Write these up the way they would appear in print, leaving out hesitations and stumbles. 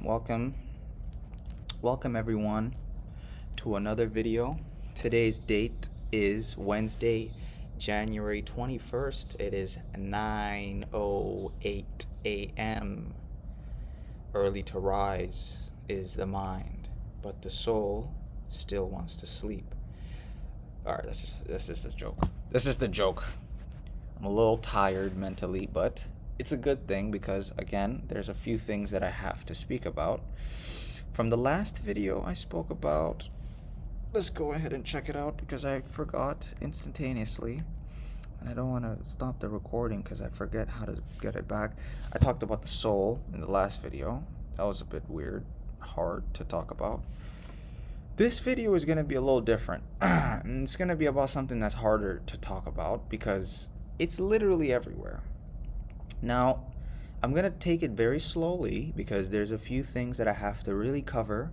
welcome. Welcome everyone to another video. Today's date is Wednesday, January 21st. It is 9:08 a.m. Early to rise is the mind, but the soul still wants to sleep. All right, this is a joke. This is the joke. I'm a little tired mentally, but it's a good thing because, again, there's a few things that I have to speak about. From the last video, I spoke about, let's go ahead and check it out because I forgot instantaneously. And I don't want to stop the recording because I forget how to get it back. I talked about the soul in the last video. That was a bit weird, hard to talk about. This video is going to be a little different. And it's going to be about something that's harder to talk about because it's literally everywhere. Now, I'm going to take it very slowly because there's a few things that I have to really cover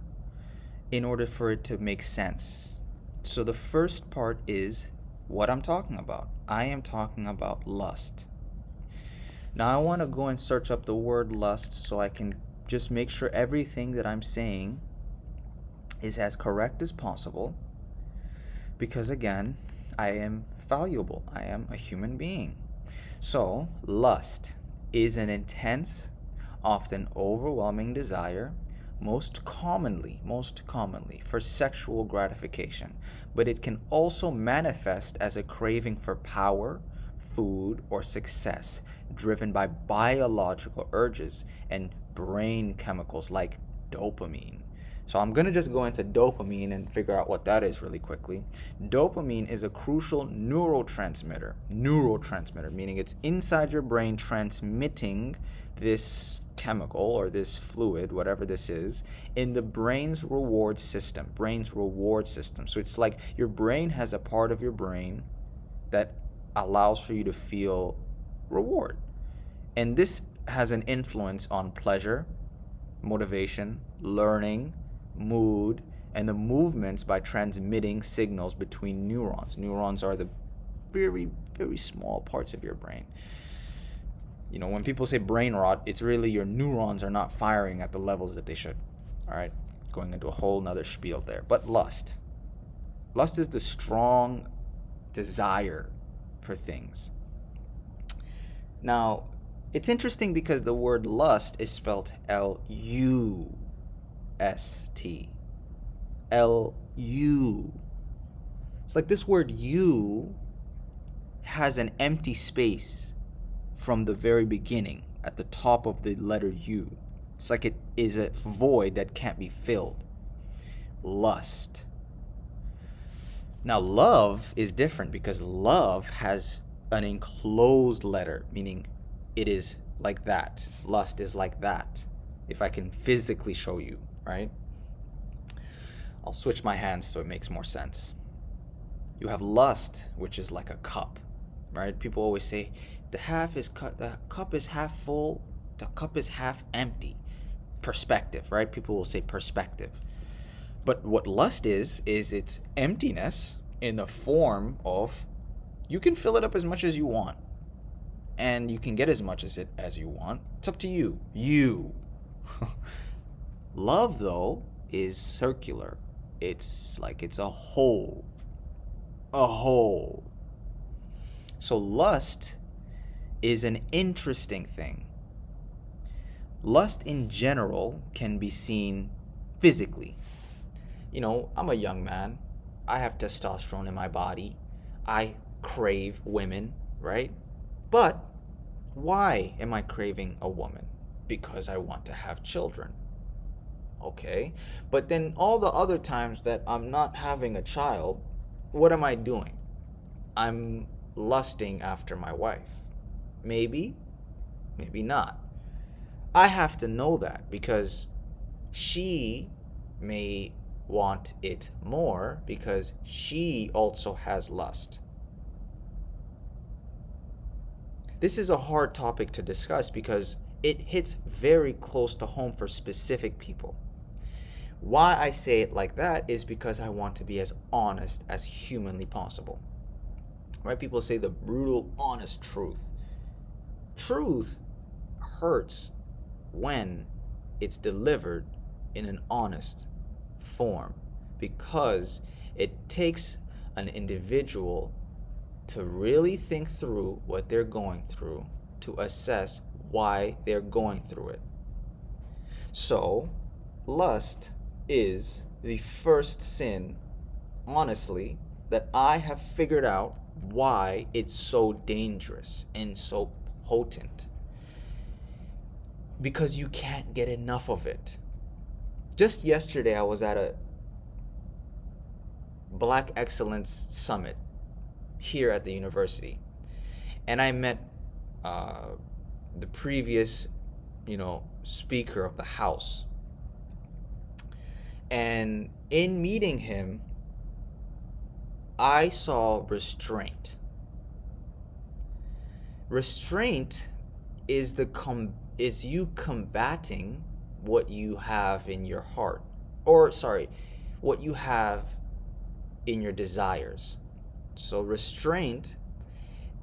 in order for it to make sense. So the first part is what I'm talking about. I am talking about lust. Now, I want to go and search up the word lust so I can just make sure everything that I'm saying is as correct as possible because, again, I am fallible. I am a human being. So, lust is an intense, often overwhelming desire, most commonly for sexual gratification, but it can also manifest as a craving for power, food, or success, driven by biological urges and brain chemicals like dopamine. So I'm going to just go into dopamine and figure out what that is really quickly. Dopamine is a crucial neurotransmitter, meaning it's inside your brain transmitting this chemical or this fluid, whatever this is, in the brain's reward system. So it's like your brain has a part of your brain that allows for you to feel reward. And this has an influence on pleasure, motivation, learning, mood, and the movements by transmitting signals between neurons. Neurons are the very, very small parts of your brain. You know, when people say brain rot, it's really your neurons are not firing at the levels that they should. All right, going into a whole nother spiel there. But lust is the strong desire for things. Now, it's interesting because the word lust is spelled L-U-S-T. L-U. It's like this word "you" has an empty space from the very beginning at the top of the letter U. It's like it is a void that can't be filled. Lust. Now, love is different because love has an enclosed letter, meaning it is like that. Lust is like that. If I can physically show you, right? I'll switch my hands so it makes more sense. You have lust, which is like a cup, right? People always say the cup is half full, the cup is half empty. Perspective, right? People will say perspective. But what lust is its emptiness in the form of you can fill it up as much as you want. And you can get as much as you want. It's up to you. Love, though, is circular. It's like it's a hole. So lust is an interesting thing. Lust in general can be seen physically. You know, I'm a young man. I have testosterone in my body. I crave women, right? But why am I craving a woman? Because I want to have children. Okay. But then all the other times that I'm not having a child, what am I doing? I'm lusting after my wife. Maybe, maybe not. I have to know that because she may want it more because she also has lust. This is a hard topic to discuss because it hits very close to home for specific people. Why I say it like that is because I want to be as honest as humanly possible. Right? People say the brutal, honest truth. Truth hurts when it's delivered in an honest form, because it takes an individual to really think through what they're going through, to assess why they're going through it. So, lust is the first sin, honestly, that I have figured out why it's so dangerous and so potent. Because you can't get enough of it. Just yesterday, I was at a Black Excellence Summit here at the university, and I met the previous, speaker of the house. And in meeting him, I saw restraint. Restraint is is you combating what you have in your heart, or what you have in your desires. So restraint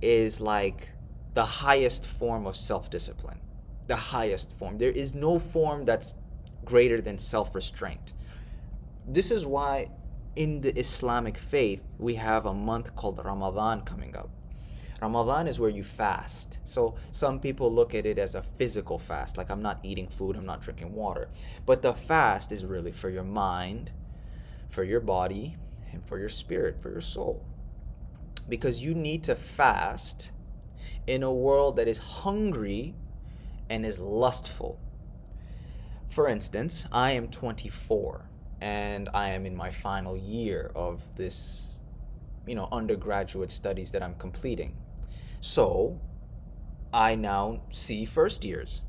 is like the highest form of self-discipline. The highest form. There is no form that's greater than self-restraint. This is why in the Islamic faith we have a month called Ramadan coming up. Ramadan is where you fast. So some people look at it as a physical fast, like I'm not eating food, I'm not drinking water. But the fast is really for your mind, for your body, and for your spirit, for your soul. Because you need to fast in a world that is hungry and is lustful. For instance, I am 24 and I am in my final year of this, undergraduate studies that I'm completing. So I now see first years.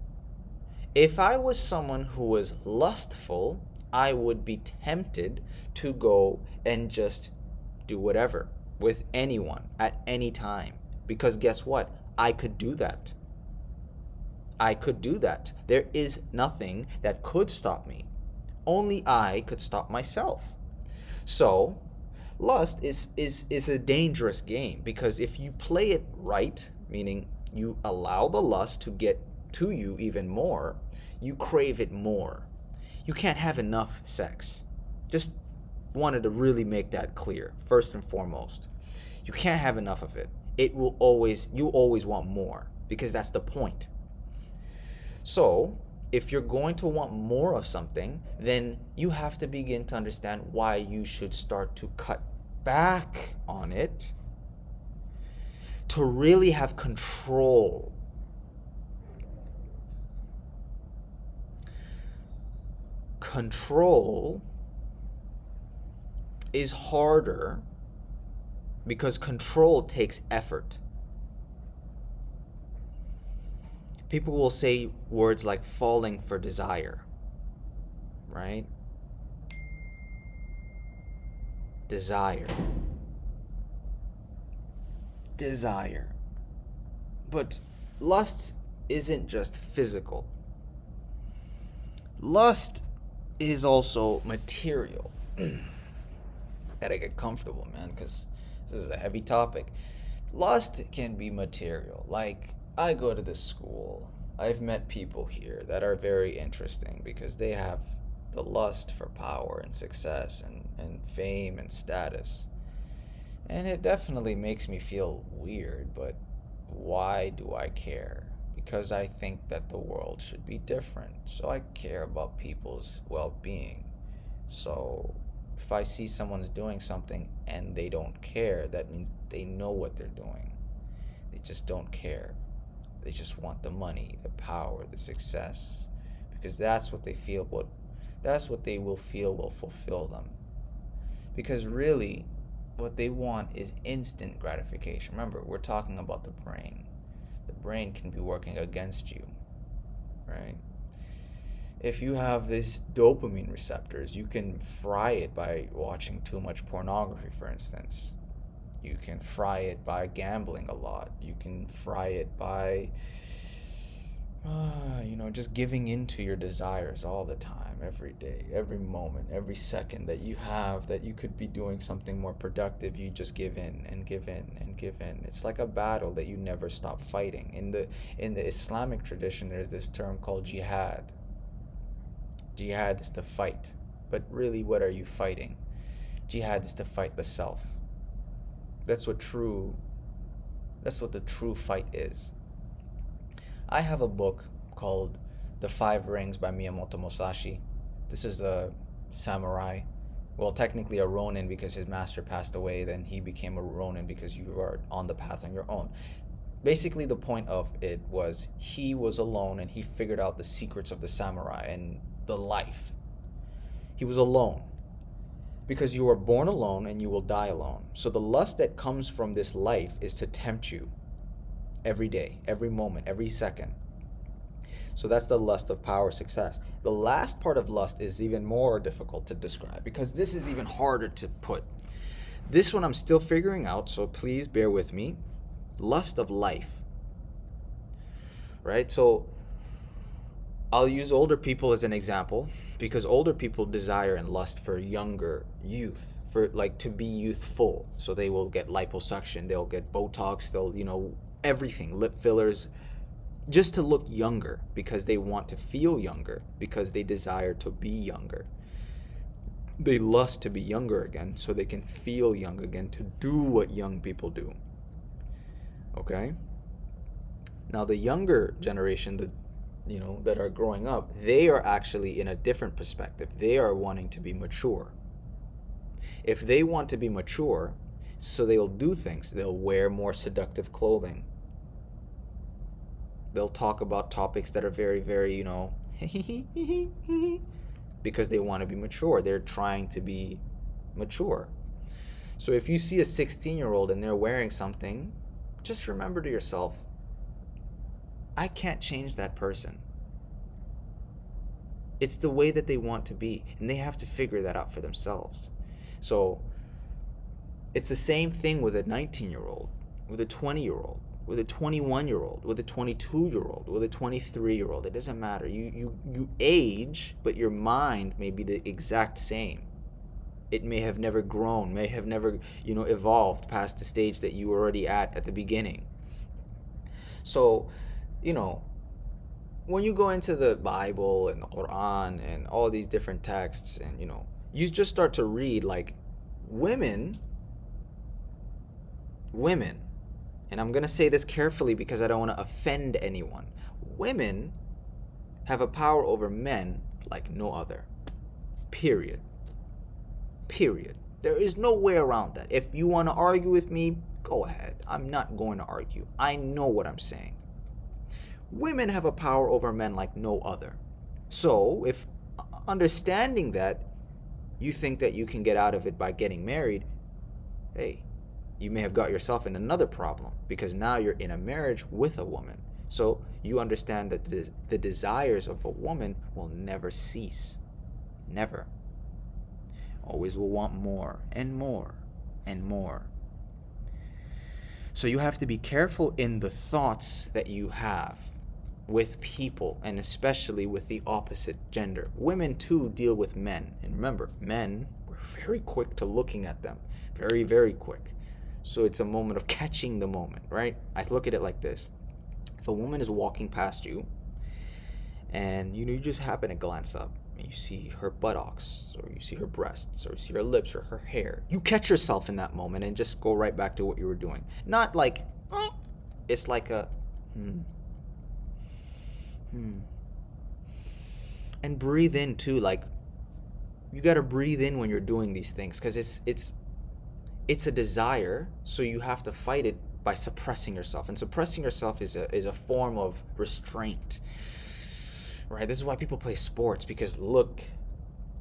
If I was someone who was lustful, I would be tempted to go and just do whatever with anyone at any time. Because guess what? I could do that. I could do that. There is nothing that could stop me. Only I could stop myself. So, lust is a dangerous game, because if you play it right, meaning you allow the lust to get to you even more, you crave it more. You can't have enough sex. Just wanted to really make that clear, first and foremost. You can't have enough of it. You always want more, because that's the point. So, if you're going to want more of something, then you have to begin to understand why you should start to cut back on it to really have control. Control is harder because control takes effort. People will say words like falling for desire, right? Desire. But lust isn't just physical. Lust is also material. Gotta get comfortable, man, because this is a heavy topic. Lust can be material. Like, I go to this school. I've met people here that are very interesting because they have the lust for power and success and fame and status. And it definitely makes me feel weird, but why do I care? Because I think that the world should be different. So I care about people's well-being. So if I see someone's doing something and they don't care, that means they know what they're doing. They just don't care. They just want the money, the power, the success, because that's what they will feel will fulfill them. Because really, what they want is instant gratification. Remember, we're talking about the brain. The brain can be working against you, right? If you have these dopamine receptors, you can fry it by watching too much pornography, for instance. You can fry it by gambling a lot. You can fry it by, just giving in to your desires all the time, every day, every moment, every second that you have that you could be doing something more productive. You just give in and give in and give in. It's like a battle that you never stop fighting. In the Islamic tradition, there's this term called jihad. Jihad is to fight. But really, what are you fighting? Jihad is to fight the self. That's what the true fight is. I have a book called The Five Rings by Miyamoto Musashi. This is a samurai. Well, technically a Ronin because his master passed away, then he became a Ronin because you are on the path on your own. Basically, the point of it was he was alone and he figured out the secrets of the samurai and the life. He was alone because you are born alone and you will die alone. So the lust that comes from this life is to tempt you every day, every moment, every second. So that's the lust of power, success. The last part of lust is even more difficult to describe because this is even harder to put. This one I'm still figuring out, so please bear with me. Lust of life. Right? So I'll use older people as an example because older people desire and lust for younger youth, for like to be youthful. So they will get liposuction, they'll get Botox, they'll, everything, lip fillers, just to look younger because they want to feel younger, because they desire to be younger. They lust to be younger again so they can feel young again, to do what young people do. Okay? Now the younger generation, that are growing up, they are actually in a different perspective. They are wanting to be mature. If they want to be mature, so they'll do things. They'll wear more seductive clothing. They'll talk about topics that are very, very, because they want to be mature. They're trying to be mature. So if you see a 16-year-old and they're wearing something, just remember to yourself, I can't change that person. It's the way that they want to be, and they have to figure that out for themselves. So it's the same thing with a 19-year-old, with a 20-year-old, with a 21-year-old, with a 22-year-old, with a 23-year-old. It doesn't matter. You age, but your mind may be the exact same. It may have never grown, may have never, evolved past the stage that you were already at the beginning. So, when you go into the Bible and the Quran and all these different texts and, you just start to read like women, and I'm going to say this carefully because I don't want to offend anyone. Women have a power over men like no other. Period. There is no way around that. If you want to argue with me, go ahead. I'm not going to argue. I know what I'm saying. Women have a power over men like no other. So, if understanding that, you think that you can get out of it by getting married, hey, you may have got yourself in another problem because now you're in a marriage with a woman. So you understand that the desires of a woman will never cease. Never. Always will want more and more and more. So you have to be careful in the thoughts that you have with people, and especially with the opposite gender. Women too deal with men. And remember, men, we're very quick to looking at them. Very, very quick. So it's a moment of catching the moment, right? I look at it like this. If a woman is walking past you and you just happen to glance up and you see her buttocks or you see her breasts or you see her lips or her hair, you catch yourself in that moment and just go right back to what you were doing. Not like, it's like a, And breathe in too. Like, you got to breathe in when you're doing these things because it's a desire, so you have to fight it by suppressing yourself. And suppressing yourself is a form of restraint. Right? This is why people play sports, because look,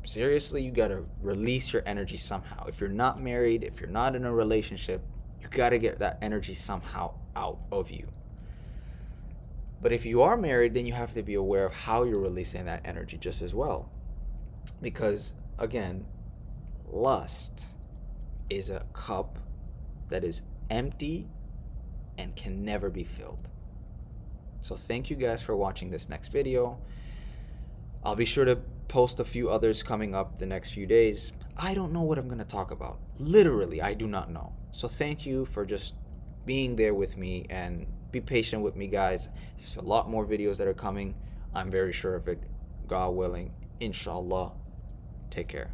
seriously, you got to release your energy somehow. If you're not married, if you're not in a relationship, you got to get that energy somehow out of you. But if you are married, then you have to be aware of how you're releasing that energy just as well. Because, again, lust is a cup that is empty and can never be filled. So thank you guys for watching this next video. I'll be sure to post a few others coming up the next few days. I don't know what I'm going to talk about. Literally, I do not know. So thank you for just being there with me, and be patient with me, guys. There's a lot more videos that are coming. I'm very sure of it, God willing. Inshallah. Take care.